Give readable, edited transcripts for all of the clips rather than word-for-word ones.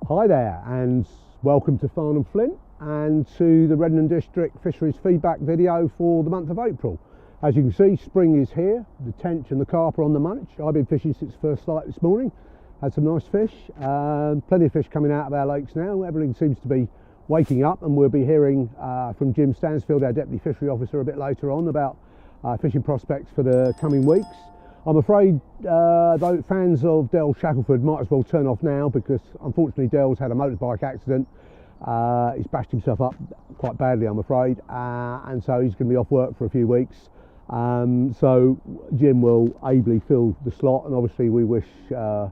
Hi there and welcome to Farnham Flint and to the Redden District Fisheries feedback video for the month of April. As you can see, spring is here, the tench and the carp are on the munch. I've been fishing since first light this morning, had some nice fish, plenty of fish coming out of our lakes now. Everything seems to be waking up, and we'll be hearing from Jim Stansfield, our Deputy Fishery Officer, a bit later on about fishing prospects for the coming weeks. I'm afraid though fans of Del Shackelford might as well turn off now, because unfortunately Del's had a motorbike accident. He's bashed himself up quite badly, I'm afraid, and so he's going to be off work for a few weeks. So Jim will ably fill the slot, and obviously we wish Del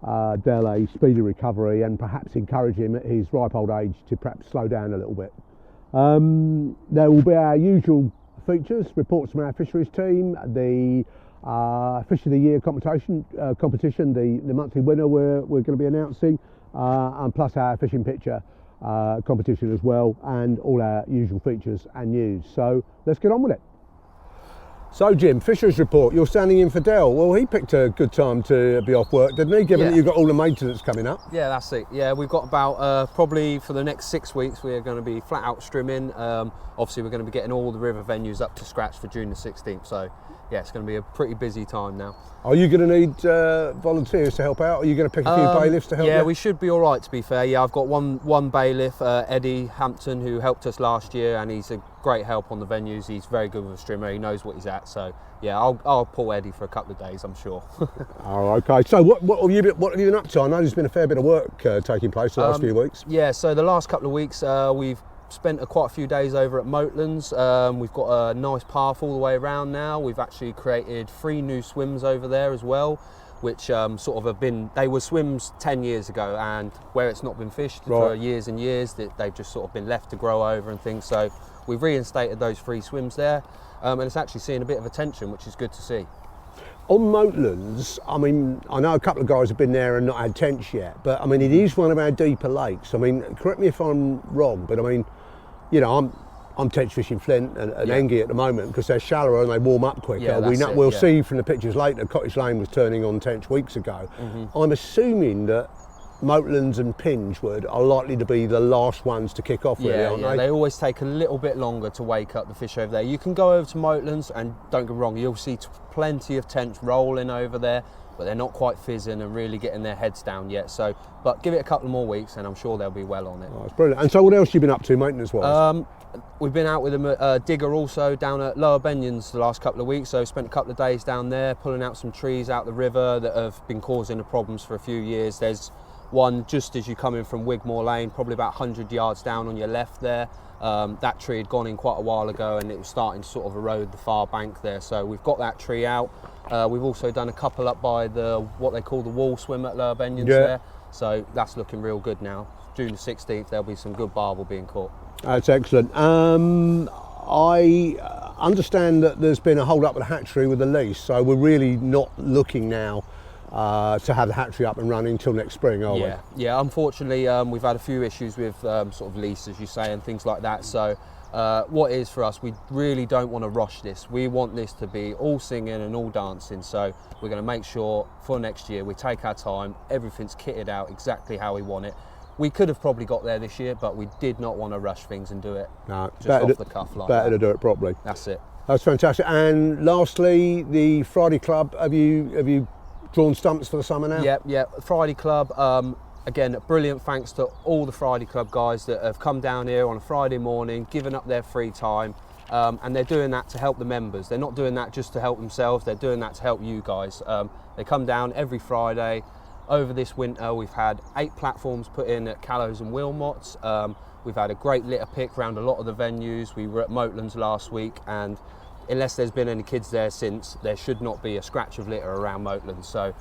a speedy recovery and perhaps encourage him at his ripe old age to perhaps slow down a little bit. There will be our usual features, reports from our fisheries team, the Fish of the Year competition, the monthly winner we're going to be announcing, and plus our fishing picture competition as well, and all our usual features and news. So let's get on with it. So Jim, fisheries report, you're standing in for Del. Well, he picked a good time to be off work, didn't he, given that you've got all the maintenance coming up? Yeah, that's it. Yeah, we've got about probably for the next 6 weeks we're going to be flat out strimming. Obviously we're going to be getting all the river venues up to scratch for June the 16th, so yeah, it's going to be a pretty busy time now. Are you going to need volunteers to help out? Are you going to pick a few bailiffs to help Yeah, you? we should be all right, to be fair. Yeah, I've got one bailiff, Eddie Hampton, who helped us last year, and he's a great help on the venues. He's very good with a strimmer. He knows what he's at. So yeah, I'll pull Eddie for a couple of days, I'm sure. Oh, okay. So what have you been up to? I know there's been a fair bit of work taking place the last few weeks. Yeah, so the last couple of weeks we've spent quite a few days over at Moatlands. We've got a nice path all the way around now. We've actually created 3 new swims over there as well, which sort of have been, they were swims 10 years ago, and where it's not been fished for years and years, they've just sort of been left to grow over and things. So we've reinstated those 3 swims there, and it's actually seeing a bit of attention, which is good to see. On Moatlands, I mean, I know a couple of guys have been there and not had tench yet, but I mean, it is one of our deeper lakes. I mean, correct me if I'm wrong, but I mean, you know, I'm tench fishing Flint and Engie at the moment because they're shallower and they warm up quicker. Yeah, we'll see from the pictures later, Cottage Lane was turning on tench weeks ago. I'm assuming that Moatlands and Pingewood are likely to be the last ones to kick off, really, aren't they? They always take a little bit longer to wake up the fish over there. You can go over to Moatlands and don't get me wrong, you'll see plenty of tench rolling over there, but they're not quite fizzing and really getting their heads down yet. So, but give it a couple more weeks and I'm sure they'll be well on it. Oh, that's brilliant. And so what else have you been up to maintenance-wise? We've been out with a digger also down at Lower Benyons the last couple of weeks, so spent a couple of days down there pulling out some trees out the river that have been causing the problems for a few years. There's one just as you come in from Wigmore Lane, probably about 100 yards down on your left there. That tree had gone in quite a while ago and it was starting to sort of erode the far bank there, so we've got that tree out. We've also done a couple up by what they call the wall swim at Lower Benyons there, so that's looking real good now. June the 16th there'll be some good barbel being caught. That's excellent. I understand that there's been a hold up at the hatchery with the lease, so we're really not looking now to have the hatchery up and running until next spring, are we? Yeah, unfortunately we've had a few issues with sort of lease, as you say, and things like that. So what is for us, we really don't want to rush this. We want this to be all singing and all dancing, so we're going to make sure for next year we take our time, everything's kitted out exactly how we want it. We could have probably got there this year, but we did not want to rush things and do it just off the cuff like that. Better to do it properly. That's it. That's fantastic. And lastly, the Friday Club, have you drawn stumps for the summer now? Yeah. Friday Club, again, brilliant thanks to all the Friday Club guys that have come down here on a Friday morning, given up their free time, and they're doing that to help the members. They're not doing that just to help themselves, they're doing that to help you guys. They come down every Friday. Over this winter, we've had 8 platforms put in at Callows and Wilmots. We've had a great litter pick around a lot of the venues. We were at Moatlands last week, and unless there's been any kids there since, there should not be a scratch of litter around Moatlands. So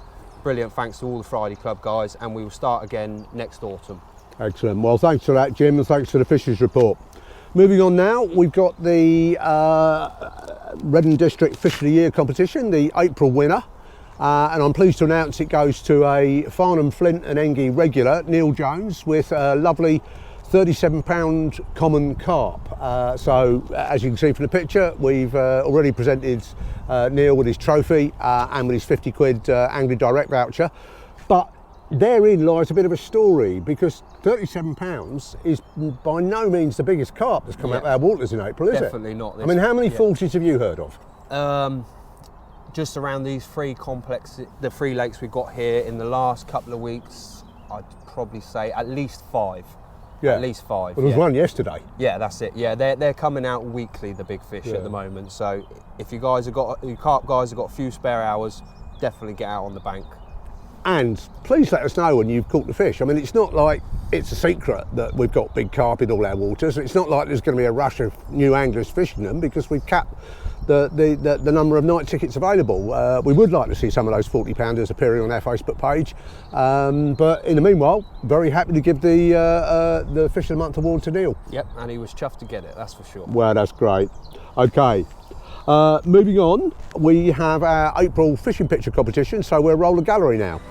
brilliant thanks to all the Friday Club guys, and we will start again next autumn. Excellent. Well, thanks for that, Jim, and thanks for the Fisheries report. Moving on now, we've got the Redden District Fish of the Year competition, the April winner. And I'm pleased to announce it goes to a Farnham Flint and Engie regular, Neil Jones, with a lovely 37-pound common carp. So as you can see from the picture, we've already presented Neil with his trophy and with his 50 quid Angling Direct voucher. But therein lies a bit of a story, because £37 is by no means the biggest carp that's come out of our waters in April, is it? Definitely not. I mean, how many 40s have you heard of? Just around these three lakes we've got here in the last couple of weeks, I'd probably say at least 5. Yeah. At least 5. Well, there was one yesterday. Yeah, that's it. Yeah, they're coming out weekly, the big fish at the moment. So if you carp guys have got a few spare hours, definitely get out on the bank. And please let us know when you've caught the fish. I mean, it's not like it's a secret that we've got big carp in all our waters. It's not like there's going to be a rush of new anglers fishing them, because we've capped the number of night tickets available. We would like to see some of those 40-pounders appearing on our Facebook page, but in the meanwhile, very happy to give the Fish of the Month award to Neil. Yep, and he was chuffed to get it, that's for sure. Well, that's great. Okay, moving on, we have our April fishing picture competition, so we'll roll the gallery now.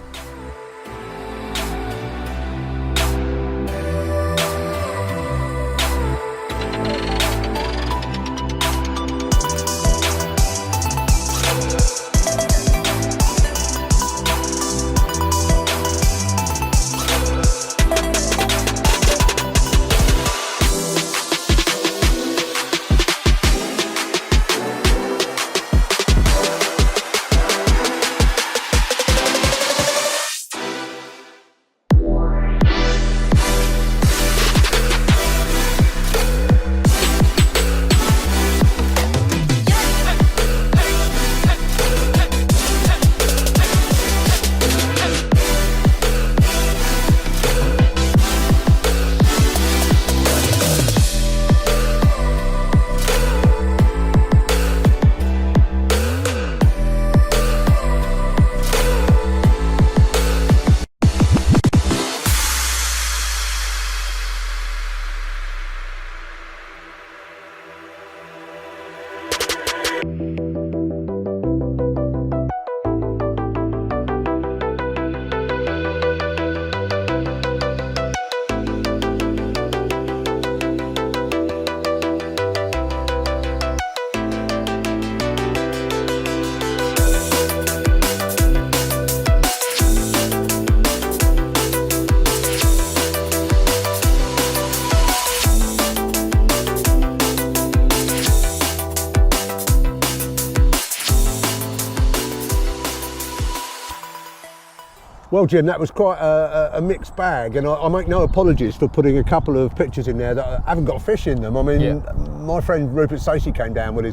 Well, Jim, that was quite a mixed bag, and I make no apologies for putting a couple of pictures in there that haven't got fish in them. I mean, my friend Rupert Stacey came down with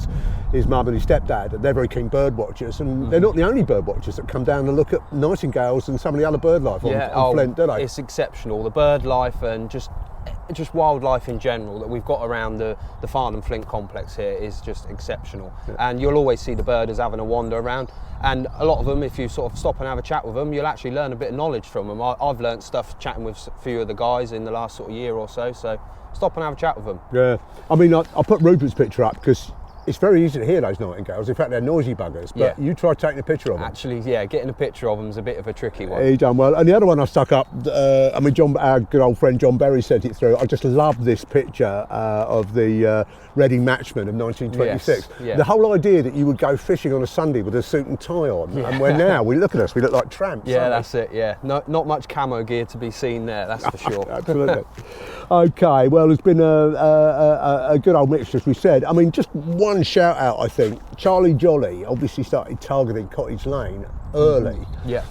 his mum and his stepdad. They're very keen bird watchers, and they're not the only bird watchers that come down and look at nightingales and some of the other bird life on Flint, do they? It's exceptional, the bird life and just wildlife in general that we've got around the Farnham Flint complex here is just exceptional. And you'll always see the birders having a wander around, and a lot of them, if you sort of stop and have a chat with them, you'll actually learn a bit of knowledge from them. I've learnt stuff chatting with a few of the guys in the last sort of year or so stop and have a chat with them. Yeah, I mean, I put Rupert's picture up because it's very easy to hear those nightingales. In fact, they're noisy buggers, but you try taking a picture of them. Actually, yeah, getting a picture of them is a bit of a tricky one. He done well. And the other one I stuck up, I mean, our good old friend John Berry sent it through. I just love this picture of the Reading Matchman of 1926. Yes, yeah. The whole idea that you would go fishing on a Sunday with a suit and tie on, and we're now, we look at us, we look like tramps. Yeah, that's it, yeah. Not much camo gear to be seen there, that's for sure. Absolutely. Okay, well, it's been a good old mixture, as we said. I mean, just one shout out, I think. Charlie Jolly obviously started targeting Cottage Lane early. Yeah.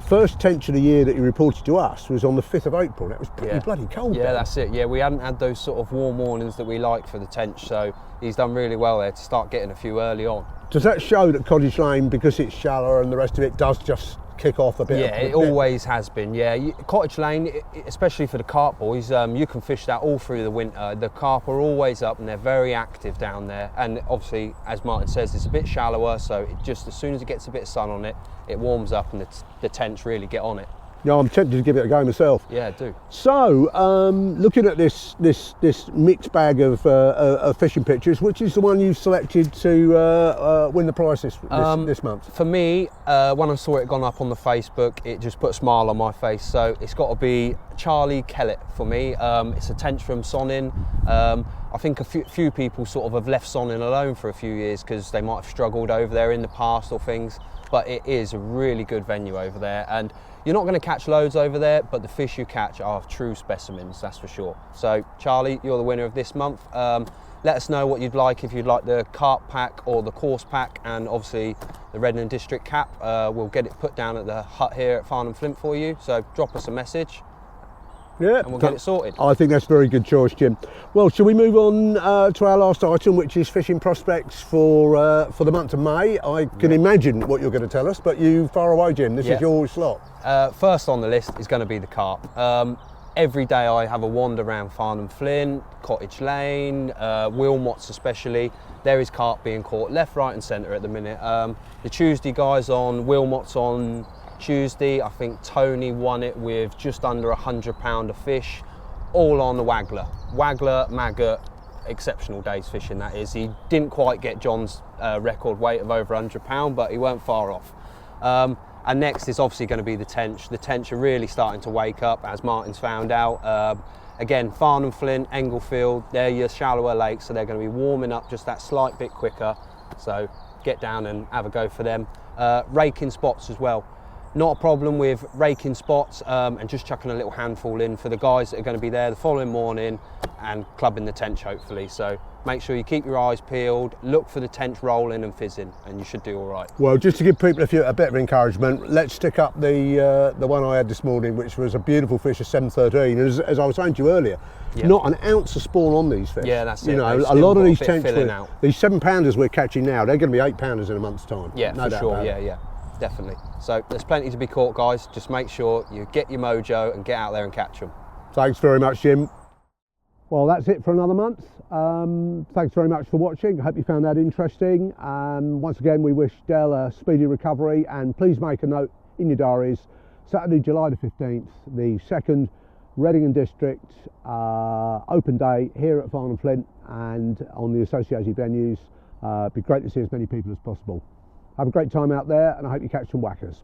First tench of the year that he reported to us was on the 5th of April. That was pretty bloody cold. Yeah, that's it. Yeah, we hadn't had those sort of warm mornings that we like for the tench, so he's done really well there to start getting a few early on. Does that show that Cottage Lane, because it's shallower and the rest of it, does just kick off a bit? Yeah, it always has been. Yeah, Cottage Lane, especially for the carp boys, you can fish that all through the winter. The carp are always up and they're very active down there. And obviously, as Martin says, it's a bit shallower, so it just as soon as it gets a bit of sun on it, it warms up and the tench really get on it. Yeah, I'm tempted to give it a go myself. Yeah, do. So, looking at this mixed bag of fishing pictures, which is the one you've selected to win the prize this month? For me, when I saw it gone up on the Facebook, it just put a smile on my face. So it's got to be Charlie Kellett for me. It's a tench from Sonin. I think a few people sort of have left Sonning alone for a few years because they might have struggled over there in the past or things, but it is a really good venue over there, and you're not going to catch loads over there, but the fish you catch are true specimens, that's for sure. So Charlie, you're the winner of this month. Let us know what you'd like, if you'd like the carp pack or the course pack, and obviously the Redden District cap. We'll get it put down at the hut here at Farnham Flint for you, so drop us a message. Yeah, and we'll get it sorted. I think that's a very good choice, Jim. Well, shall we move on to our last item, which is fishing prospects for the month of May? I can imagine what you're going to tell us, but you far away, Jim. This is your slot. First on the list is going to be the carp. Every day I have a wander around Farnham Flint, Cottage Lane, Wilmots especially. There is carp being caught left, right and centre at the minute. The Tuesday guys on Wilmots on Tuesday, I think Tony won it with just under £100 of fish, all on the waggler. Waggler, maggot, exceptional day's fishing that is. He didn't quite get John's record weight of over £100, but he weren't far off. And next is obviously going to be the tench. The tench are really starting to wake up, as Martin's found out. Again, Farnham Flint, Englefield, they're your shallower lakes, so they're going to be warming up just that slight bit quicker. So get down and have a go for them. Raking spots as well. Not a problem with raking spots and just chucking a little handful in for the guys that are going to be there the following morning and clubbing the tench hopefully. So make sure you keep your eyes peeled, look for the tench rolling and fizzing, and you should do all right. Well, just to give people a bit of encouragement, let's stick up the one I had this morning, which was a beautiful fish of 713. As I was saying to you earlier, not an ounce of spawn on these fish. Yeah, that's it. You know, a lot of these tench, these 7-pounders we're catching now, they're going to be 8-pounders in a month's time. Yeah, no for sure. Yeah. Definitely. So there's plenty to be caught, guys. Just make sure you get your mojo and get out there and catch them. Thanks very much, Jim. Well, that's it for another month. Thanks very much for watching. I hope you found that interesting. Once again, we wish Del a speedy recovery, and please make a note in your diaries. Saturday, July the 15th, the second Reading District open day here at Farnham Flint and on the associated venues. It'd be great to see as many people as possible. Have a great time out there, and I hope you catch some whackers.